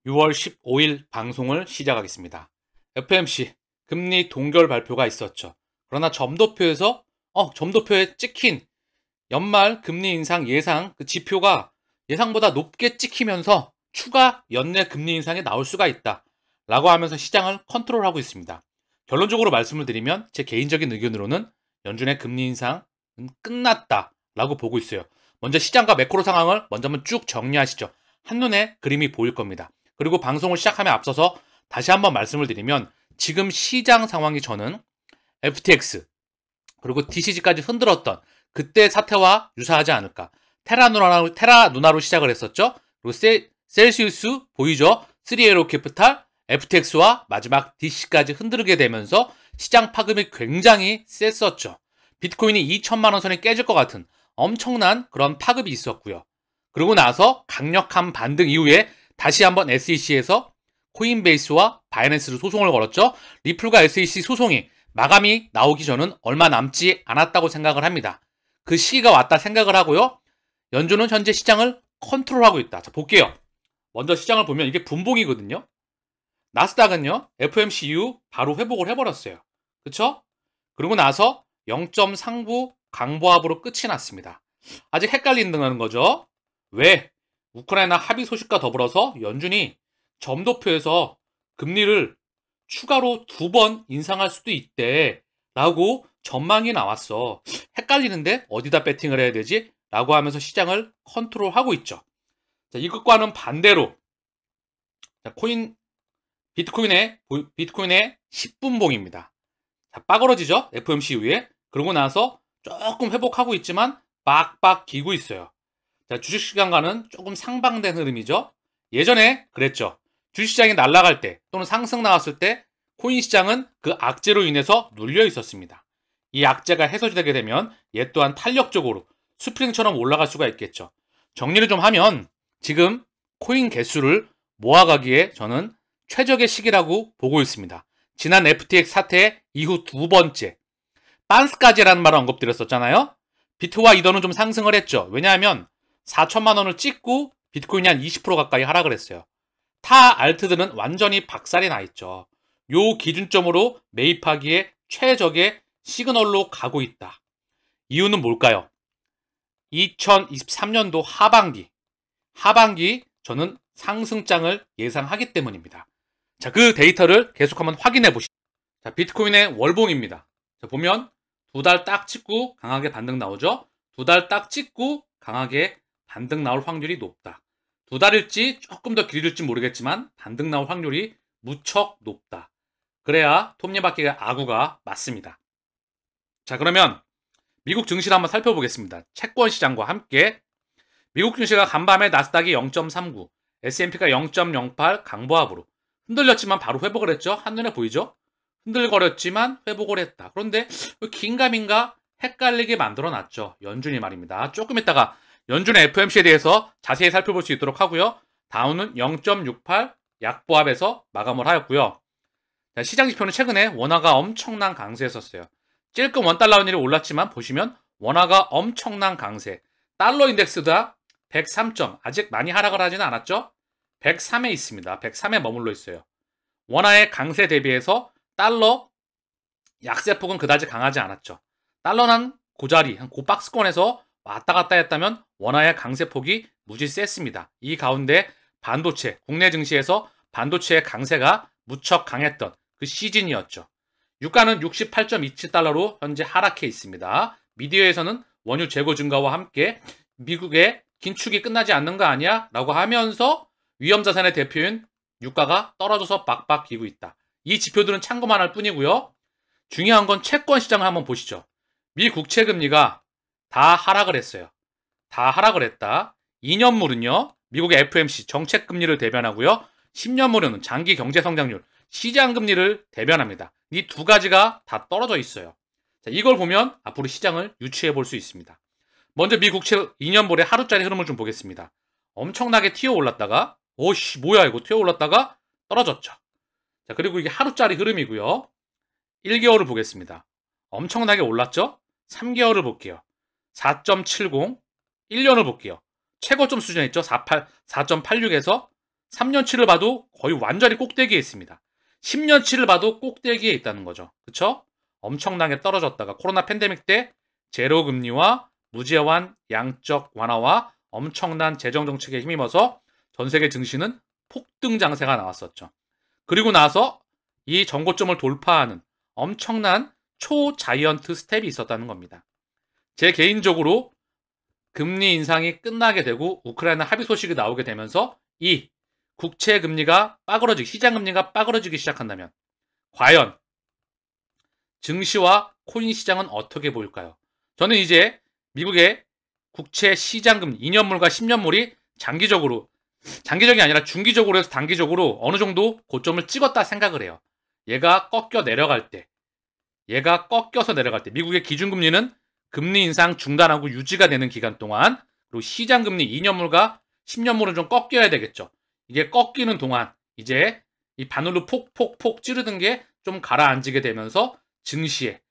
6월 15일 방송을 시작하겠습니다. FOMC 금리 동결 발표가 있었죠. 그러나 점도표에 찍힌 연말 금리 인상 예상 그 지표가 예상보다 높게 찍히면서 추가 연내 금리 인상이 나올 수가 있다 라고 하면서 시장을 컨트롤하고 있습니다. 결론적으로 말씀을 드리면 제 개인적인 의견으로는 연준의 금리 인상은 끝났다 라고 보고 있어요. 먼저 시장과 매크로 상황을 먼저 한번 쭉 정리하시죠. 한눈에 그림이 보일 겁니다. 그리고 방송을 시작함에 앞서서 다시 한번 말씀을 드리면 지금 시장 상황이 저는 FTX 그리고 DCG까지 흔들었던 그때 사태와 유사하지 않을까. 테라 누나로 시작을 했었죠. 그리고 셀시우스 보이죠. 3에로 캐피탈, FTX와 마지막 DC까지 흔들게 되면서 시장 파급이 굉장히 셌었죠. 비트코인이 2천만 원 선이 깨질 것 같은 엄청난 그런 파급이 있었고요. 그러고 나서 강력한 반등 이후에 다시 한번 SEC에서 코인베이스와 바이낸스를 소송을 걸었죠. 리플과 SEC 소송이 마감이 나오기 전은 얼마 남지 않았다고 생각을 합니다. 그 시기가 왔다 생각을 하고요. 연준은 현재 시장을 컨트롤하고 있다. 자, 볼게요. 먼저 시장을 보면 이게 분봉이거든요. 나스닥은요. FOMC 이후 바로 회복을 해버렸어요. 그쵸? 그리고 나서 0.39 강보합으로 끝이 났습니다. 아직 헷갈린다는 거죠. 왜? 우크라이나 합의 소식과 더불어서 연준이 점도표에서 금리를 추가로 2번 인상할 수도 있대 라고 전망이 나왔어. 헷갈리는데 어디다 배팅을 해야 되지? 라고 하면서 시장을 컨트롤하고 있죠. 자, 이것과는 반대로 자, 비트코인의 10분봉입니다. 자, 빠그러지죠? FOMC 이후에. 그러고 나서 조금 회복하고 있지만 빡빡 기고 있어요. 자, 주식시장과는 조금 상반된 흐름이죠. 예전에 그랬죠. 주식시장이 날아갈 때 또는 상승 나왔을 때 코인 시장은 그 악재로 인해서 눌려 있었습니다. 이 악재가 해소되게 되면 얘 또한 탄력적으로 스프링처럼 올라갈 수가 있겠죠. 정리를 좀 하면 지금 코인 개수를 모아가기에 저는 최적의 시기라고 보고 있습니다. 지난 FTX 사태 이후 2번째 빤스까지라는 말을 언급드렸었잖아요. 비트와 이더는 좀 상승을 했죠. 왜냐하면 4천만 원을 찍고 비트코인이 한 20% 가까이 하락을 했어요. 타 알트들은 완전히 박살이 나 있죠. 요 기준점으로 매입하기에 최적의 시그널로 가고 있다. 이유는 뭘까요? 2023년도 하반기 저는 상승장을 예상하기 때문입니다. 자, 그 데이터를 계속 한번 확인해 보시죠. 자, 비트코인의 월봉입니다. 자, 보면 2달 딱 찍고 강하게 반등 나오죠? 2달 딱 찍고 강하게 반등 나올 확률이 높다. 2달일지 조금 더 길을지 모르겠지만 반등 나올 확률이 무척 높다. 그래야 톱니바퀴의 아구가 맞습니다. 자, 그러면 미국 증시를 한번 살펴보겠습니다. 채권 시장과 함께 미국 증시가 간밤에 나스닥이 0.39, S&P가 0.08 강보합으로 흔들렸지만 바로 회복을 했죠. 한눈에 보이죠? 흔들거렸지만 회복을 했다. 그런데 긴가민가 헷갈리게 만들어놨죠. 연준이 말입니다. 조금 있다가 연준의 FOMC에 대해서 자세히 살펴볼 수 있도록 하고요. 다우는 0.68 약보합에서 마감을 하였고요. 자, 시장 지표는 최근에 원화가 엄청난 강세였었어요. 찔끔 원달러 원율이 올랐지만 보시면 원화가 엄청난 강세. 달러 인덱스가 103점, 아직 많이 하락을 하지는 않았죠? 103에 있습니다. 103에 머물러 있어요. 원화의 강세 대비해서 달러 약세폭은 그다지 강하지 않았죠. 달러는 고자리, 한 고박스권에서 왔다 갔다 했다면 원화의 강세폭이 무지 셌습니다. 이 가운데 반도체, 국내 증시에서 반도체의 강세가 무척 강했던 그 시즌이었죠. 유가는 68.27달러로 현재 하락해 있습니다. 미디어에서는 원유 재고 증가와 함께 미국의 긴축이 끝나지 않는 거 아니야? 라고 하면서 위험자산의 대표인 유가가 떨어져서 빡빡 기고 있다. 이 지표들은 참고만 할 뿐이고요. 중요한 건 채권 시장을 한번 보시죠. 미 국채 금리가 다 하락을 했어요. 다 하락을 했다. 2년물은요. 미국의 FOMC 정책 금리를 대변하고요. 10년물은 장기 경제 성장률, 시장 금리를 대변합니다. 이 두 가지가 다 떨어져 있어요. 자, 이걸 보면 앞으로 시장을 유추해 볼 수 있습니다. 먼저 미 국채 2년물의 하루짜리 흐름을 좀 보겠습니다. 엄청나게 튀어 올랐다가 오씨 뭐야 이거 튀어 올랐다가 떨어졌죠. 자, 그리고 이게 하루짜리 흐름이고요. 1개월을 보겠습니다. 엄청나게 올랐죠? 3개월을 볼게요. 4.70, 1년을 볼게요. 최고점 수준에 있죠? 4.86에서 3년치를 봐도 거의 완전히 꼭대기에 있습니다. 10년치를 봐도 꼭대기에 있다는 거죠. 그쵸? 엄청나게 떨어졌다가 코로나 팬데믹 때 제로 금리와 무제한 양적 완화와 엄청난 재정 정책에 힘입어서 전 세계 증시는 폭등 장세가 나왔었죠. 그리고 나서 이 전고점을 돌파하는 엄청난 초자이언트 스텝이 있었다는 겁니다. 제 개인적으로 금리 인상이 끝나게 되고 우크라이나 합의 소식이 나오게 되면서 이 국채 금리가 빠그러지기, 시장 금리가 빠그러지기 시작한다면 과연 증시와 코인 시장은 어떻게 보일까요? 저는 이제 미국의 국채 시장 금리 2년물과 10년물이 장기적이 아니라 중기적으로 해서 단기적으로 어느 정도 고점을 찍었다 생각을 해요. 얘가 꺾여서 내려갈 때 미국의 기준금리는 금리 인상 중단하고 유지가 되는 기간 동안, 그리고 시장금리 2년물과 10년물은 좀 꺾여야 되겠죠. 이게 꺾이는 동안 이제 이 바늘로 폭폭폭 찌르던 게 좀 가라앉게 되면서 증시에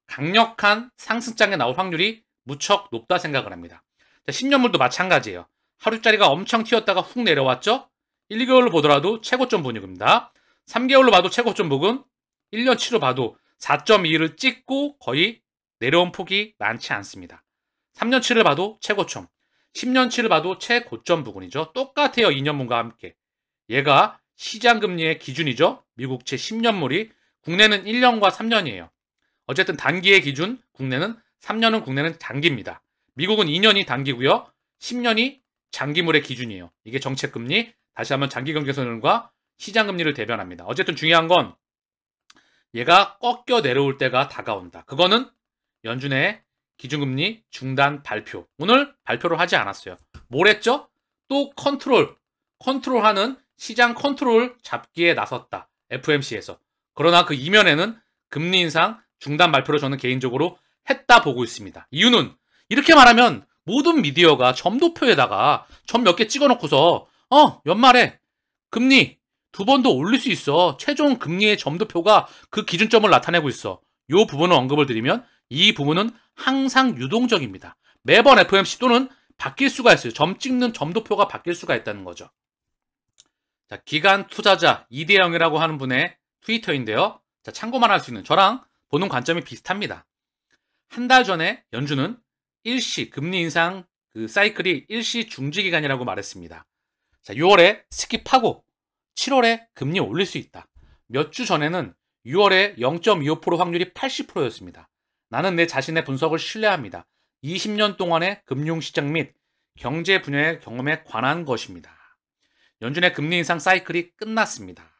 강력한 상승장에 나올 확률이 무척 높다 생각을 합니다. 자, 10년물도 마찬가지예요. 하루짜리가 엄청 튀었다가 훅 내려왔죠. 1, 2개월로 보더라도 최고점 분위기입니다. 3개월로 봐도 최고점 부근, 1년치로 봐도 4.2를 찍고 거의 내려온 폭이 많지 않습니다. 3년치를 봐도 최고점, 10년치를 봐도 최고점 부근이죠. 똑같아요. 2년물과 함께. 얘가 시장금리의 기준이죠. 미국채 10년물이, 국내는 1년과 3년이에요. 어쨌든 단기의 기준, 국내는 3년은 국내는 단기입니다. 미국은 2년이 단기고요. 10년이 장기물의 기준이에요. 이게 정책금리, 다시 한번 장기경제선언과 시장금리를 대변합니다. 어쨌든 중요한 건 얘가 꺾여 내려올 때가 다가온다. 그거는 연준의 기준금리 중단 발표. 오늘 발표를 하지 않았어요. 뭘 했죠? 또 컨트롤하는 시장 컨트롤 잡기에 나섰다. FOMC에서. 그러나 그 이면에는 금리 인상 중단 발표를 저는 개인적으로 했다 보고 있습니다. 이유는 이렇게 말하면 모든 미디어가 점도표에다가 점 몇 개 찍어놓고서 연말에 금리 2번 더 올릴 수 있어. 최종 금리의 점도표가 그 기준점을 나타내고 있어. 이 부분을 언급을 드리면 이 부분은 항상 유동적입니다. 매번 FOMC 또는 바뀔 수가 있어요. 점 찍는 점도표가 바뀔 수가 있다는 거죠. 자, 기관 투자자 이대영이라고 하는 분의 트위터인데요. 자, 참고만 할 수 있는, 저랑 보는 관점이 비슷합니다. 한 달 전에 연준은 일시 금리 인상 그 사이클이 일시 중지 기간이라고 말했습니다. 자, 6월에 스킵하고 7월에 금리 올릴 수 있다. 몇 주 전에는 6월에 0.25% 확률이 80%였습니다. 나는 내 자신의 분석을 신뢰합니다. 20년 동안의 금융시장 및 경제 분야의 경험에 관한 것입니다. 연준의 금리 인상 사이클이 끝났습니다.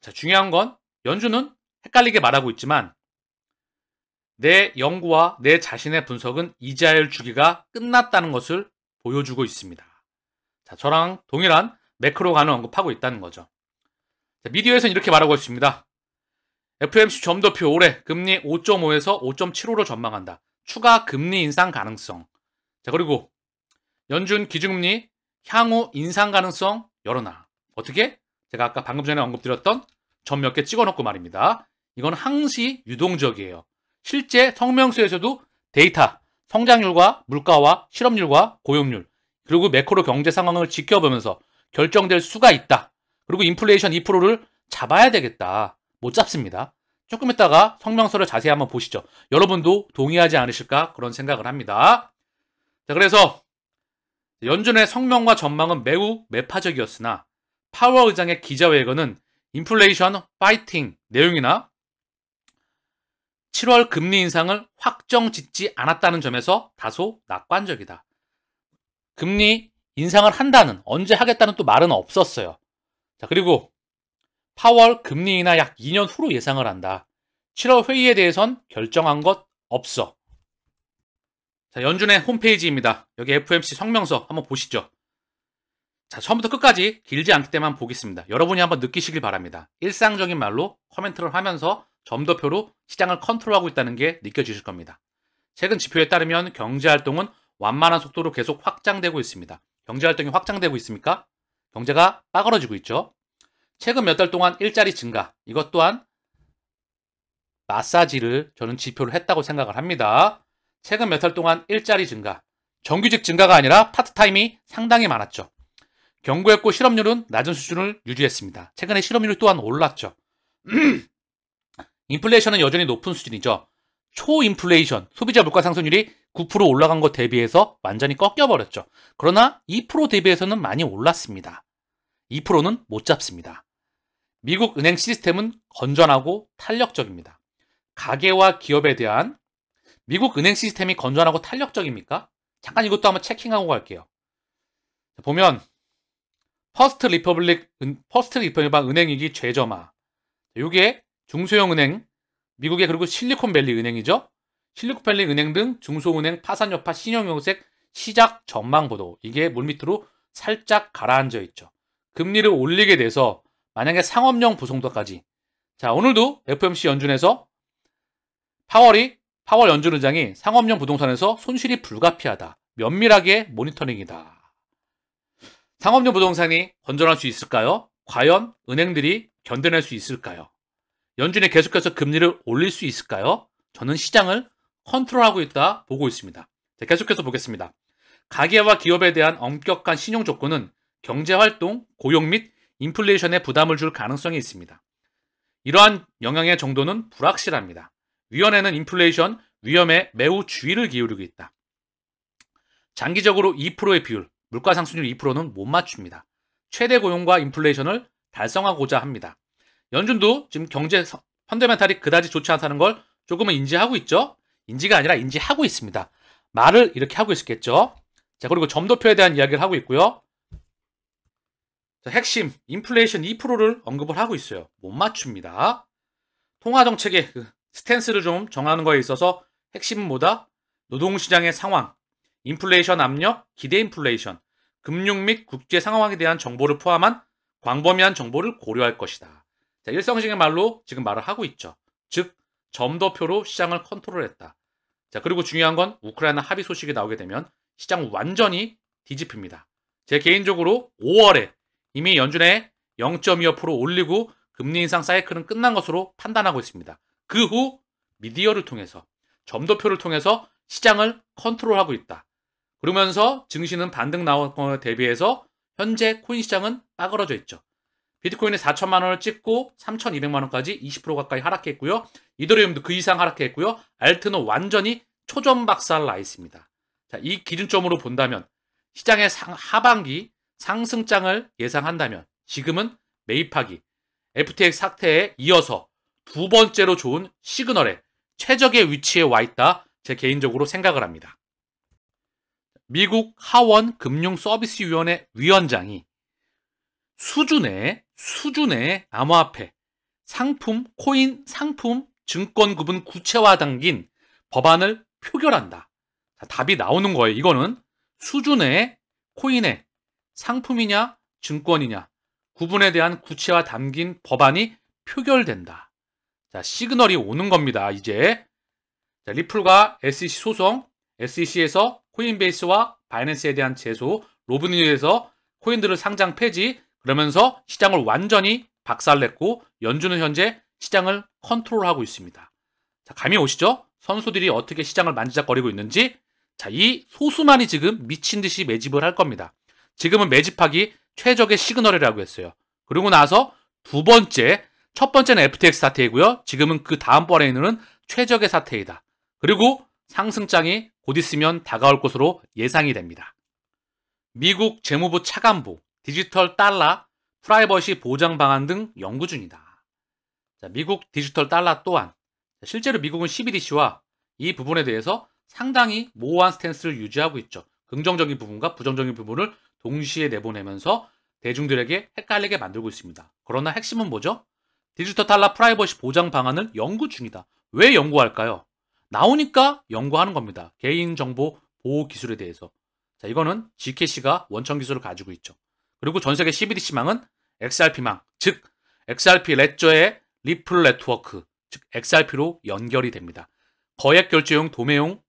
자, 중요한 건 연준은 헷갈리게 말하고 있지만 내 연구와 내 자신의 분석은 이자율 주기가 끝났다는 것을 보여주고 있습니다. 자, 저랑 동일한 매크로관을 언급하고 있다는 거죠. 자, 미디어에서는 이렇게 말하고 있습니다. FOMC 점도표 올해 금리 5.5에서 5.75로 전망한다. 추가 금리 인상 가능성. 자, 그리고 연준 기준금리 향후 인상 가능성 열어놔. 어떻게? 제가 아까 방금 전에 언급드렸던 점 몇 개 찍어놓고 말입니다. 이건 항시 유동적이에요. 실제 성명서에서도 데이터, 성장률과 물가와 실업률과 고용률, 그리고 매크로 경제 상황을 지켜보면서 결정될 수가 있다. 그리고 인플레이션 2%를 잡아야 되겠다. 못 잡습니다. 조금 있다가 성명서를 자세히 한번 보시죠. 여러분도 동의하지 않으실까? 그런 생각을 합니다. 자, 그래서 연준의 성명과 전망은 매우 매파적이었으나 파월 의장의 기자회견은 인플레이션 파이팅 내용이나 7월 금리 인상을 확정 짓지 않았다는 점에서 다소 낙관적이다. 금리 인상을 한다는, 언제 하겠다는 또 말은 없었어요. 자, 그리고 파월 금리 인하 약 2년 후로 예상을 한다. 7월 회의에 대해선 결정한 것 없어. 자, 연준의 홈페이지입니다. 여기 FOMC 성명서 한번 보시죠. 자, 처음부터 끝까지 길지 않기 때문에 보겠습니다. 여러분이 한번 느끼시길 바랍니다. 일상적인 말로 코멘트를 하면서 점도표로 시장을 컨트롤하고 있다는 게 느껴지실 겁니다. 최근 지표에 따르면 경제활동은 완만한 속도로 계속 확장되고 있습니다. 경제활동이 확장되고 있습니까? 경제가 빠그러지고 있죠. 최근 몇 달 동안 일자리 증가, 이것 또한 마사지를 저는 지표를 했다고 생각을 합니다. 최근 몇 달 동안 일자리 증가, 정규직 증가가 아니라 파트타임이 상당히 많았죠. 경고했고 실업률은 낮은 수준을 유지했습니다. 최근에 실업률이 또한 올랐죠. 인플레이션은 여전히 높은 수준이죠. 초인플레이션, 소비자 물가 상승률이 9% 올라간 것 대비해서 완전히 꺾여버렸죠. 그러나 2% 대비해서는 많이 올랐습니다. 2%는 못 잡습니다. 미국 은행 시스템은 건전하고 탄력적입니다. 가계와 기업에 대한 미국 은행 시스템이 건전하고 탄력적입니까? 잠깐 이것도 한번 체킹하고 갈게요. 보면 퍼스트 리퍼블릭 은행위기 최저마. 이게 중소형 은행, 미국의 그리고 실리콘밸리 은행이죠. 실리콘밸리 은행 등 중소은행 파산 여파 신용용색 시작 전망 보도. 이게 물밑으로 살짝 가라앉아 있죠. 금리를 올리게 돼서 만약에 상업용 부동산까지. 자, 오늘도 FOMC 연준에서 파월 연준 의장이 상업용 부동산에서 손실이 불가피하다. 면밀하게 모니터링이다. 상업용 부동산이 건전할 수 있을까요? 과연 은행들이 견뎌낼 수 있을까요? 연준이 계속해서 금리를 올릴 수 있을까요? 저는 시장을 컨트롤하고 있다 보고 있습니다. 자, 계속해서 보겠습니다. 가계와 기업에 대한 엄격한 신용 조건은 경제활동, 고용 및 인플레이션에 부담을 줄 가능성이 있습니다. 이러한 영향의 정도는 불확실합니다. 위원회는 인플레이션 위험에 매우 주의를 기울이고 있다. 장기적으로 2%의 비율, 물가 상승률 2%는 못 맞춥니다. 최대 고용과 인플레이션을 달성하고자 합니다. 연준도 지금 경제 펀더멘탈이 그다지 좋지 않다는 걸 조금은 인지하고 있죠. 인지가 아니라 인지하고 있습니다. 말을 이렇게 하고 있었겠죠. 자, 그리고 점도표에 대한 이야기를 하고 있고요. 자, 핵심 인플레이션 2%를 언급을 하고 있어요. 못 맞춥니다. 통화정책의 스탠스를 좀 정하는 거에 있어서 핵심은 뭐다? 노동시장의 상황, 인플레이션 압력, 기대 인플레이션, 금융 및 국제 상황에 대한 정보를 포함한 광범위한 정보를 고려할 것이다. 자, 일성적인 말로 지금 말을 하고 있죠. 즉, 점도표로 시장을 컨트롤했다. 자, 그리고 중요한 건 우크라이나 합의 소식이 나오게 되면 시장 완전히 뒤집힙니다. 제 개인적으로 5월에 이미 연준에 0.25% 올리고 금리 인상 사이클은 끝난 것으로 판단하고 있습니다. 그 후 미디어를 통해서 점도표를 통해서 시장을 컨트롤하고 있다. 그러면서 증시는 반등 나온 것에 대비해서 현재 코인 시장은 빠그러져 있죠. 비트코인이 4천만 원을 찍고 3,200만 원까지 20% 가까이 하락했고요. 이더리움도 그 이상 하락했고요. 알트는 완전히 초전박살 나 있습니다. 자, 이 기준점으로 본다면 시장의 하반기 상승장을 예상한다면 지금은 매입하기, FTX 사태에 이어서 두 번째로 좋은 시그널에 최적의 위치에 와 있다. 제 개인적으로 생각을 합니다. 미국 하원 금융서비스위원회 위원장이 수준의 암호화폐, 상품, 코인, 상품, 증권 구분 구체화 담긴 법안을 표결한다. 자, 답이 나오는 거예요. 이거는 수준의 코인의 상품이냐 증권이냐 구분에 대한 구체화 담긴 법안이 표결된다. 자, 시그널이 오는 겁니다. 이제 자, 리플과 SEC 소송, SEC에서 코인베이스와 바이낸스에 대한 제소, 로브니에서 코인들을 상장 폐지, 그러면서 시장을 완전히 박살냈고 연준은 현재 시장을 컨트롤하고 있습니다. 자, 감이 오시죠? 선수들이 어떻게 시장을 만지작거리고 있는지. 자, 이 소수만이 지금 미친 듯이 매집을 할 겁니다. 지금은 매집하기 최적의 시그널이라고 했어요. 그리고 나서 두 번째, 첫 번째는 FTX 사태이고요. 지금은 그 다음번에는 최적의 사태이다. 그리고 상승장이 곧 있으면 다가올 것으로 예상이 됩니다. 미국 재무부 차관보, 디지털 달러, 프라이버시 보장 방안 등 연구 중이다. 자, 미국 디지털 달러 또한 실제로 미국은 CBDC와 이 부분에 대해서 상당히 모호한 스탠스를 유지하고 있죠. 긍정적인 부분과 부정적인 부분을 동시에 내보내면서 대중들에게 헷갈리게 만들고 있습니다. 그러나 핵심은 뭐죠? 디지털 달러 프라이버시 보장 방안을 연구 중이다. 왜 연구할까요? 나오니까 연구하는 겁니다. 개인정보 보호 기술에 대해서. 자, 이거는 GKC가 원천 기술을 가지고 있죠. 그리고 전 세계 CBDC망은 XRP망, 즉 XRP 레저의 리플 네트워크, 즉 XRP로 연결이 됩니다. 거액 결제용 도매용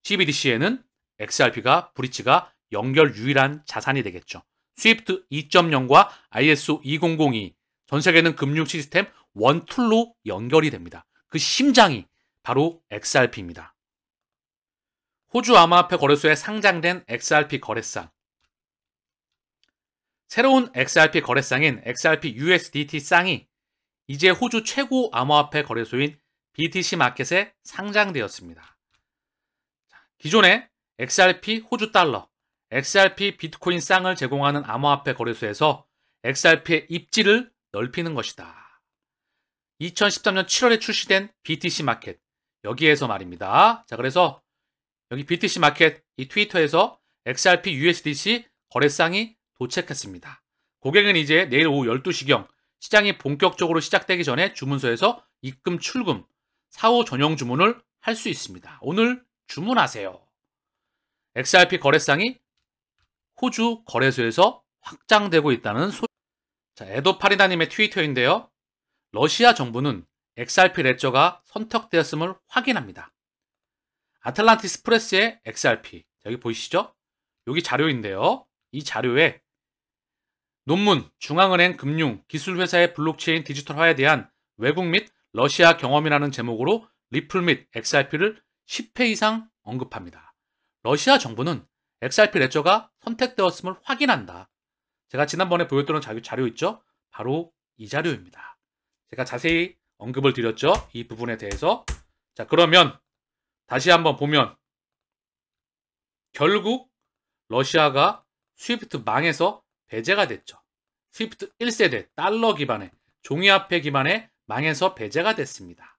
CBDC에는 XRP가 브릿지가 연결 유일한 자산이 되겠죠. 스위프트 2.0과 ISO 2002, 전 세계는 금융 시스템 원툴로 연결이 됩니다. 그 심장이 바로 XRP입니다. 호주 암호화폐 거래소에 상장된 XRP 거래상. 새로운 XRP 거래상인 XRP USDT 쌍이 이제 호주 최고 암호화폐 거래소인 BTC 마켓에 상장되었습니다. 기존에 XRP 호주 달러, XRP 비트코인 쌍을 제공하는 암호화폐 거래소에서 XRP의 입지를 넓히는 것이다. 2013년 7월에 출시된 BTC 마켓, 여기에서 말입니다. 자, 그래서 여기 BTC 마켓 이 트위터에서 XRP USDC 거래상이 도착했습니다. 고객은 이제 내일 오후 12시경 시장이 본격적으로 시작되기 전에 주문서에서 입금 출금, 사후 전용 주문을 할 수 있습니다. 오늘 주문하세요. XRP 거래상이 호주 거래소에서 확장되고 있다는 자, 에도파리나님의 트위터인데요. 러시아 정부는 XRP 레저가 선택되었음을 확인합니다. 아틀란티스 프레스의 XRP, 여기 보이시죠? 여기 자료인데요. 이 자료에 논문, 중앙은행 금융, 기술회사의 블록체인 디지털화에 대한 외국 및 러시아 경험이라는 제목으로 리플 및 XRP를 10회 이상 언급합니다. 러시아 정부는 XRP 레저가 선택되었음을 확인한다. 제가 지난번에 보여드렸던 자료 있죠? 바로 이 자료입니다. 제가 자세히 언급을 드렸죠? 이 부분에 대해서. 자, 그러면 다시 한번 보면 결국 러시아가 스위프트 망해서 배제가 됐죠. 스위프트 1세대 달러 기반의 종이화폐 기반의 망해서 배제가 됐습니다.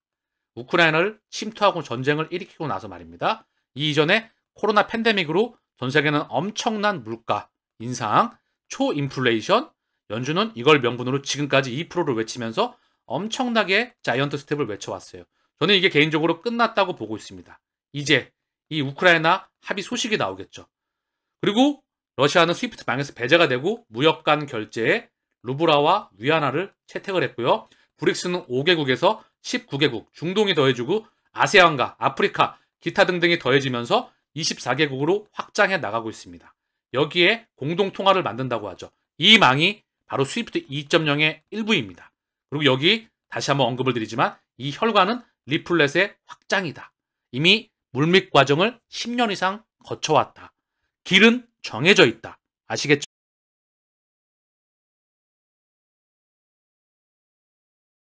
우크라이나를 침투하고 전쟁을 일으키고 나서 말입니다. 이 이전에 코로나 팬데믹으로 전 세계는 엄청난 물가 인상, 초인플레이션, 연준은 이걸 명분으로 지금까지 2%를 외치면서 엄청나게 자이언트 스텝을 외쳐왔어요. 저는 이게 개인적으로 끝났다고 보고 있습니다. 이제 이 우크라이나 합의 소식이 나오겠죠. 그리고 러시아는 스위프트 망해서 배제가 되고 무역 간 결제에 루브라와 위안화를 채택을 했고요. 브릭스는 5개국에서 19개국, 중동이 더해지고 아세안과 아프리카, 기타 등등이 더해지면서 24개국으로 확장해 나가고 있습니다. 여기에 공동통화를 만든다고 하죠. 이 망이 바로 스위프트 2.0의 일부입니다. 그리고 여기 다시 한번 언급을 드리지만 이 혈관은 리플렛의 확장이다. 이미 물밑 과정을 10년 이상 거쳐왔다. 길은 정해져 있다. 아시겠죠?